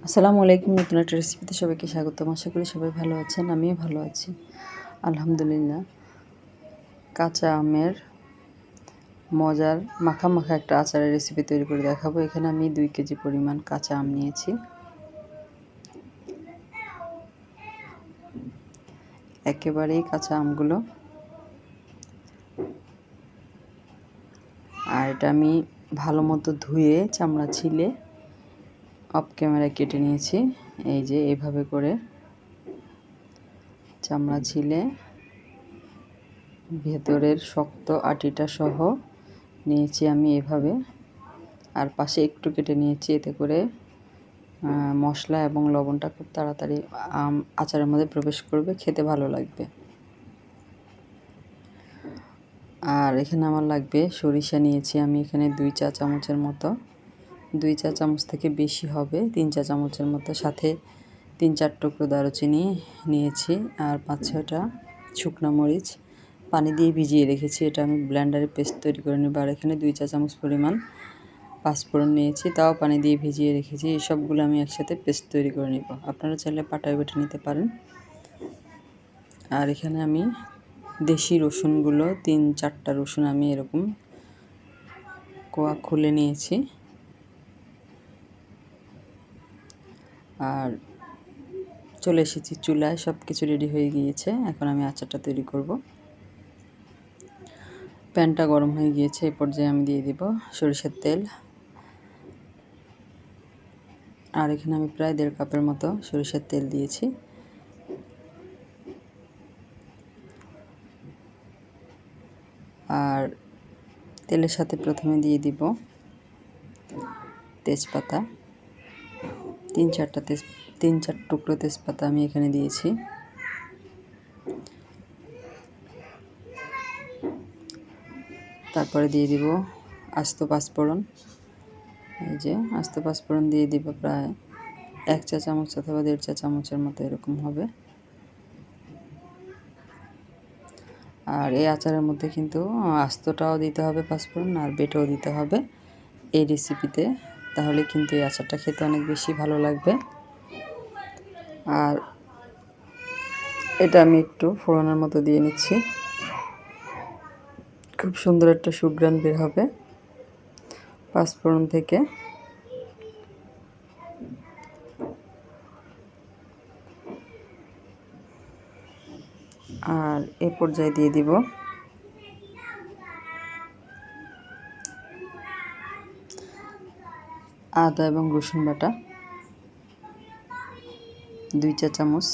আসসালামু আলাইকুম। নতুন একটা রেসিপিতে সবাইকে স্বাগতম। আশা করি সবাই ভালো আছেন, আমিও ভালো আছি আলহামদুলিল্লাহ। কাঁচা আমের মজার মাখা মাখা একটা আচারের রেসিপি তৈরি করে দেখাবো। এখানে আমি 2 কেজি পরিমাণ কাঁচা আম নিয়েছি। একেবারেই কাঁচা আমগুলো, আর এটা আমি ভালো মতো ধুয়ে চামড়া ছিলে অফ ক্যামেরায় কেটে নিয়েছি। এই যে এইভাবে করে চামড়া ছিলে ভেতরের শক্ত আটিটা সহ নিয়েছি আমি এভাবে, আর পাশে একটু কেটে নিয়েছি। এতে করে মশলা এবং লবণটা খুব তাড়াতাড়ি আচারের মধ্যে প্রবেশ করবে, খেতে ভালো লাগবে। আর এখানে আমার লাগবে সরিষা নিয়েছি আমি এখানে 2 চা চামচের মতো, 2 চা চামচ থেকে বেশি হবে, 3 চা চামচের মতো। সাথে 3-4 টুকরো দারুচিনি নিয়েছি, আর 5-6টা শুকনো মরিচ পানি দিয়ে ভিজিয়ে রেখেছি। এটা আমি ব্লেন্ডারে পেস্ট তৈরি করে নেব। আর এখানে 2 চা চামচ পরিমাণ পাঁচফোড়ন নিয়েছি, তাও পানি দিয়ে ভিজিয়ে রেখেছি। এই সবগুলো আমি একসাথে পেস্ট তৈরি করে নেব। আপনারা চাইলে পাটায় বেটে নিতে পারেন। আর এখানে আমি দেশি রসুনগুলো 3-4টা রসুন আমি এরকম কোয়া খুলে নিয়েছি। আর চলে এসেছি চুলায়, সব কিছু রেডি হয়ে গিয়েছে। এখন আমি আচারটা তৈরি করব। প্যানটা গরম হয়ে গিয়েছে, এই পর্যায়ে আমি দিয়ে দিব সরিষার তেল। আর এখানে আমি প্রায় 1.5 কাপের মতো সরিষার তেল দিয়েছি। আর তেলের সাথে প্রথমে দিয়ে দিব তেজপাতা, 3-4 টুকরো তেজপাতা আমি এখানে দিয়েছি। তারপরে দিয়ে দিব আস্ত পাঁচফোড়ন। এই যে আস্ত পাঁচফোড়ন দিয়ে দিব প্রায় 1 চা চামচ অথবা 1.5 চা চামচের মতো এরকম হবে। আর এই আচারের মধ্যে কিন্তু আস্তটাও দিতে হবে পাঁচফোড়ন, আর বেটেও দিতে হবে এই রেসিপিতে, তাহলে কিন্তু এই আচারটা খেতে অনেক বেশি ভালো লাগবে। আর এটা আমি একটু ফোড়নের মতো দিয়ে নিচ্ছি, খুব সুন্দর একটা সুঘ্রাণ বের হবে পাঁচফোড়ন থেকে। আর এ পর্যায়ে দিয়ে দিব আদা এবং রসুন বাটা 2 চা চামচ।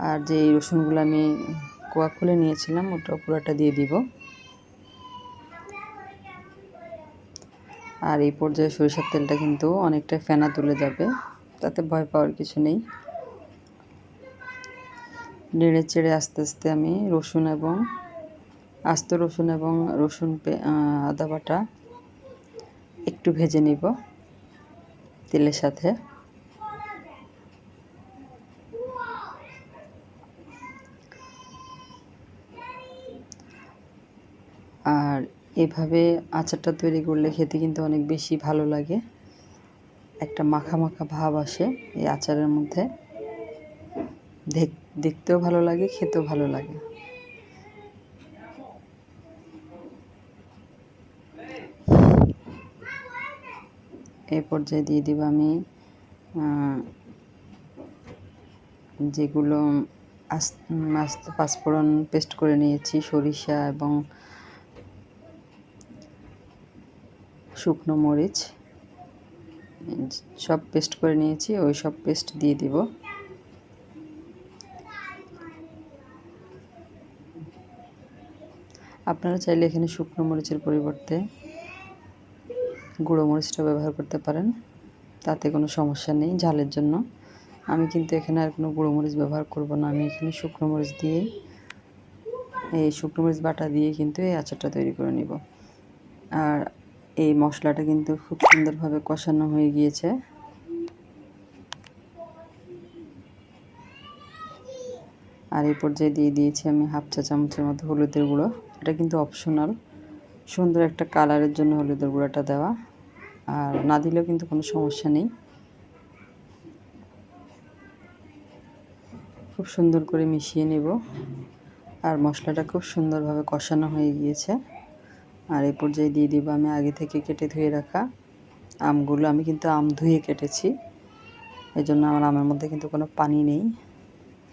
আর যে রসুনগুলো আমি কোয়া খুলে নিয়েছিলাম ওটা পুরোটা দিয়ে দিব। আর এই পর্যায়ে সরিষার তেলটা কিন্তু অনেকটা ফেনা তুলে যাবে, তাতে ভয় পাওয়ার কিছু নেই। নেড়ে চেড়ে আস্তে আস্তে আমি আস্ত রসুন এবং আদা বাটা একটু ভেজে নিব তেলের সাথে। আর এভাবে আচারটা তৈরি করলে খেতে কিন্তু অনেক বেশি ভালো লাগে, একটা মাখা মাখা ভাব আসে এই আচারের মধ্যে, দেখতেও ভালো লাগে, খেতেও ভালো লাগে। এই পর্যায়ে দিয়ে দিব আমি যেগুলো আস্ত পাঁচফোড়ন পেস্ট করে নিয়েছি, সরিষা এবং শুকনো মরিচ সব পেস্ট করে নিয়েছি, ওই সব পেস্ট দিয়ে দিব। আপনারা চাইলে এখানে শুকনো মরিচের পরিবর্তে গুঁড়ো মরিচটা ব্যবহার করতে পারেন, তাতে কোনো সমস্যা নেই ঝালের জন্য। আমি কিন্তু এখানে আর কোনো গুঁড়ো মরিচ ব্যবহার করব না, আমি এখানে শুকনো মরিচ বাটা দিয়ে কিন্তু এই আচারটা তৈরি করে নিব। আর এই মশলাটা কিন্তু খুব সুন্দরভাবে কষানো হয়ে গিয়েছে। আর এই পর্যায়ে দিয়ে দিয়েছি আমি 1/2 চা চামচের মতো হলুদের গুঁড়ো। এটা কিন্তু অপশনাল, সুন্দর একটা কালারের জন্য হলুদের গুঁড়াটা দেওয়া, আর না দিলেও কিন্তু কোনো সমস্যা নেই। খুব সুন্দর করে মিশিয়ে নেব। আর মশলাটা খুব সুন্দরভাবে কষানো হয়ে গিয়েছে। আর এই পর্যায়ে দিয়ে দিব আমি আগে থেকে কেটে ধুয়ে রাখা আমগুলো। আমি কিন্তু আম ধুয়ে কেটেছি, এই জন্য আমার আমের মধ্যে কিন্তু কোনো পানি নেই।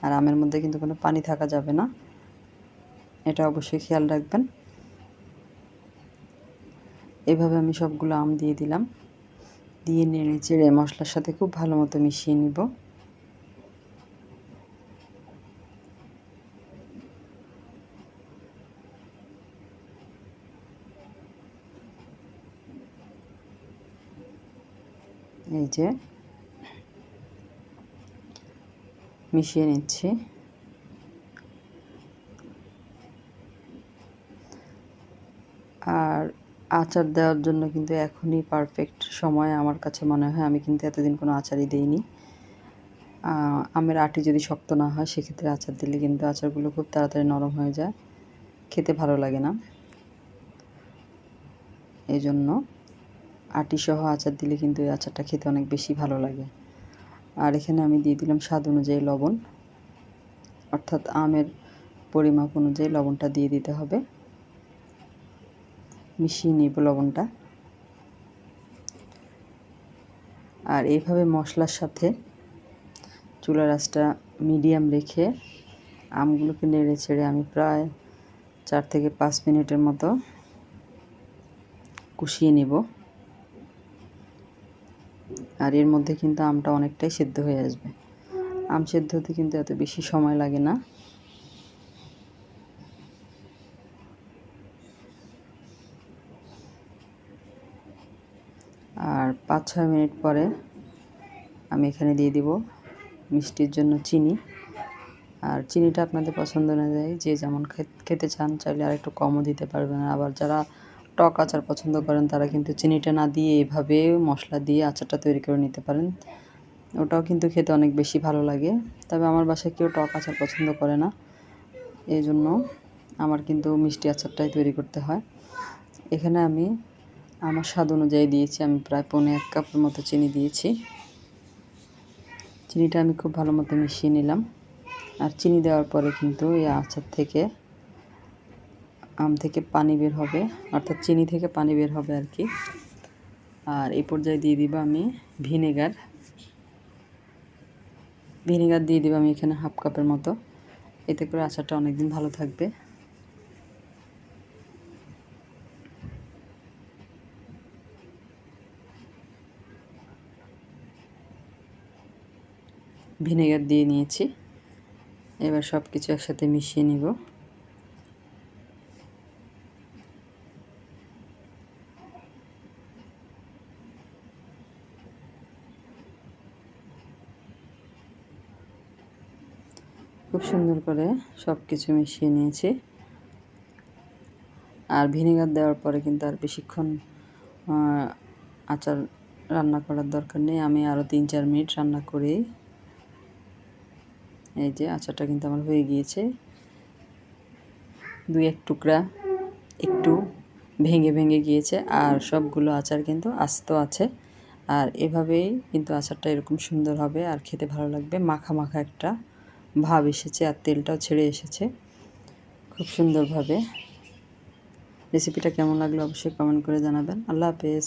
আর আমের মধ্যে কিন্তু কোনো পানি থাকা যাবে না, এটা অবশ্যই খেয়াল রাখবেন। এভাবে আমি সবগুলো আম দিয়ে দিলাম, দিয়ে নেড়ে চেড়ে মশলার সাথে খুব ভালো মতো মিশিয়ে নিব। এই যে মিশিয়ে নিচ্ছি। আর আচার দেওয়ার জন্য কিন্তু এখনই পারফেক্ট সময় আমার কাছে মনে হয়। আমি কিন্তু এতদিন কোনো আচারই দিইনি। আমের আটি যদি শক্ত না হয় সেক্ষেত্রে আচার দিলে কিন্তু আচারগুলো খুব তাড়াতাড়ি নরম হয়ে যায়, খেতে ভালো লাগে না। এই জন্য আটি সহ আচার দিলে কিন্তু এই আচারটা খেতে অনেক বেশি ভালো লাগে। আর এখানে আমি দিয়ে দিলাম স্বাদ অনুযায়ী লবণ, অর্থাৎ আমের পরিমাপ অনুযায়ী লবণটা দিয়ে দিতে হবে। মিশিয়ে নিব লবণটা। আর এইভাবে মশলার সাথে চুলার আঁচটা মিডিয়াম রেখে আমগুলোকে নেড়ে ছেড়ে আমি প্রায় 4 থেকে 5 মিনিটের মতো কষিয়ে নেব। আর এর মধ্যে কিন্তু আমটা অনেকটাই সেদ্ধ হয়ে আসবে। আম সেদ্ধ হতে কিন্তু এত বেশি সময় লাগে না। আর 5-6 মিনিট পরে আমি এখানে দিয়ে দিব মিষ্টির জন্য চিনি। আর চিনিটা আপনাদের পছন্দ অনুযায়ী যে যেমন খেতে চান চাইলে আর একটু কমও দিতে পারবেন। আবার যারা টক আচার পছন্দ করেন তারা কিন্তু চিনিটা না দিয়ে এভাবে মশলা দিয়ে আচারটা তৈরি করে নিতে পারেন, ওটাও কিন্তু খেতে অনেক বেশি ভালো লাগে। তবে আমার বাসায় কেউ টক আচার পছন্দ করে না, এই জন্য আমার কিন্তু মিষ্টি আচারটাই তৈরি করতে হয়। এখানে আমি আমার স্বাদ অনুযায়ী দিয়েছি, আমি প্রায় 1.5 কাপের মতো চিনি দিয়েছি। চিনিটা আমি খুব ভালো মতো মিশিয়ে নিলাম। আর চিনি দেওয়ার পরে কিন্তু এই আচার থেকে আম থেকে পানি বের হবে, অর্থাৎ চিনি থেকে পানি বের হবে আর কি। আর এই পর্যায়ে দিয়ে দিব আমি ভিনেগার দিয়ে দিব আমি এখানে 1/2 কাপের মতো। এতে করে আচারটা অনেক দিন ভালো থাকবে। ভিনেগার দিয়ে নিয়েছি, এবার সব কিছু একসাথে মিশিয়ে নিব। খুব সুন্দর করে সব কিছু মিশিয়ে নিয়েছি। আর ভিনেগার দেওয়ার পরে কিন্তু আর বেশিক্ষণ আচার রান্না করার দরকার নেই। আমি আরও 3-4 মিনিট রান্না করেই এই যে আচারটা কিন্তু আমার হয়ে গিয়েছে। 2-1 টুকরা একটু ভেঙে ভেঙে গিয়েছে, আর সবগুলো আচার কিন্তু আস্ত আছে। আর এভাবেই কিন্তু আচারটা এরকম সুন্দর হবে আর খেতে ভালো লাগবে। মাখা মাখা একটা ভাব এসেছে আর তেলটাও ছেড়ে এসেছে খুব সুন্দরভাবে। রেসিপিটা কেমন লাগলো অবশ্যই কমেন্ট করে জানাবেন। আল্লাহ হাফেজ।